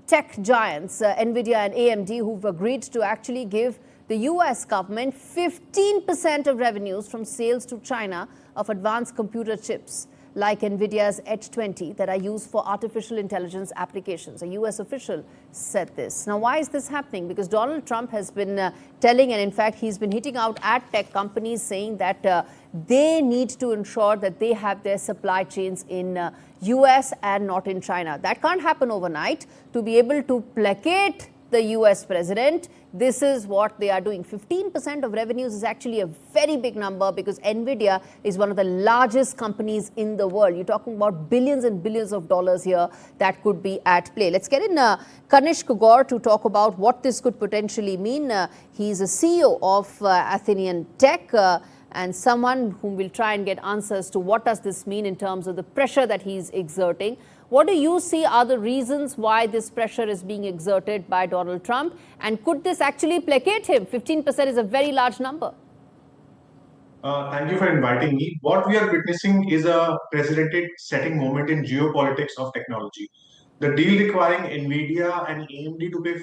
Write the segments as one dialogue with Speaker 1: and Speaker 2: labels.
Speaker 1: tech giants, NVIDIA and AMD, who've agreed to actually give the US government 15% of revenues from sales to China of advanced computer chips like NVIDIA's H20 that are used for artificial intelligence applications. A US official said this. Now, why is this happening? Because Donald Trump has been telling, and in fact, he's been hitting out at tech companies saying that they need to ensure that they have their supply chains in US and not in China. That can't happen overnight. To be able to placate the US president, this is what they are doing. 15% of revenues is actually a very big number because NVIDIA is one of the largest companies in the world. You're talking about billions and billions of dollars here that could be at play. Let's get in Kanishk Gaur to talk about what this could potentially mean. He's a CEO of Athenian Tech and someone whom will try and get answers to what does this mean in terms of the pressure that he's exerting. What do you see are the reasons why this pressure is being exerted by Donald Trump? And could this actually placate him? 15% is a very large number.
Speaker 2: Thank you for inviting me. What we are witnessing is a precedent-setting moment in geopolitics of technology. The deal requiring NVIDIA and AMD to pay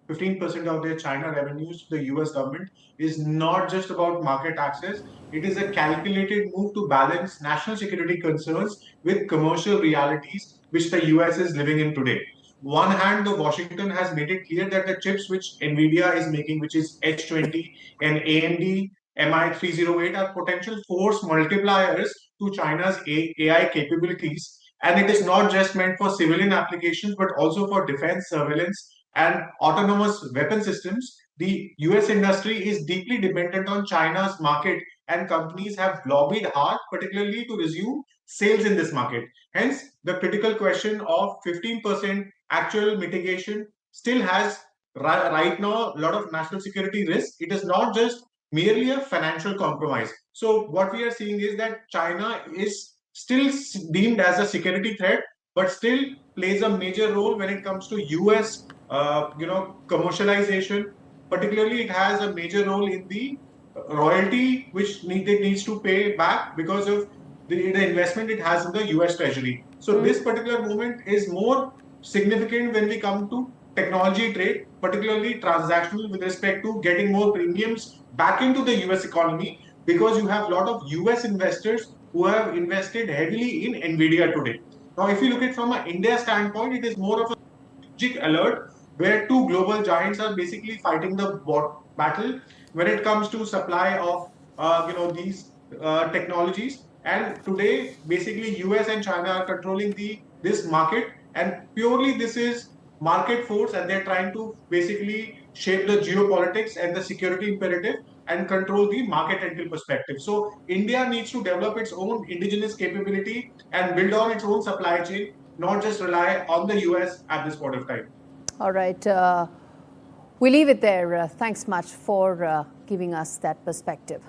Speaker 2: 15% of their China revenues to the US government is not just about market access. It is a calculated move to balance national security concerns with commercial realities which the US is living in today. One hand, the Washington has made it clear that the chips which NVIDIA is making, which is H20 and AMD MI308, are potential force multipliers to China's AI capabilities. And it is not just meant for civilian applications, but also for defense, surveillance, and autonomous weapon systems. The US industry is deeply dependent on China's market, and companies have lobbied hard, particularly to resume sales in this market. Hence, the critical question of 15% actual mitigation still has right now a lot of national security risk. It is not just merely a financial compromise. So what we are seeing is that China is still deemed as a security threat, but still plays a major role when it comes to US commercialization. Particularly, it has a major role in the royalty which it needs to pay back because of the investment it has in the US Treasury. So this particular movement is more significant when we come to technology trade, particularly transactional with respect to getting more premiums back into the US economy, because you have a lot of US investors who have invested heavily in NVIDIA today. Now, if you look at it from an India standpoint, it is more of a strategic alert where two global giants are basically fighting the battle when it comes to supply of these technologies. And today, basically, US and China are controlling this market, and purely this is market force, and they're trying to basically shape the geopolitics and the security imperative and control the market entry perspective. So India needs to develop its own indigenous capability and build on its own supply chain, not just rely on the US at this point of time.
Speaker 1: All right. We leave it there. Thanks much for giving us that perspective.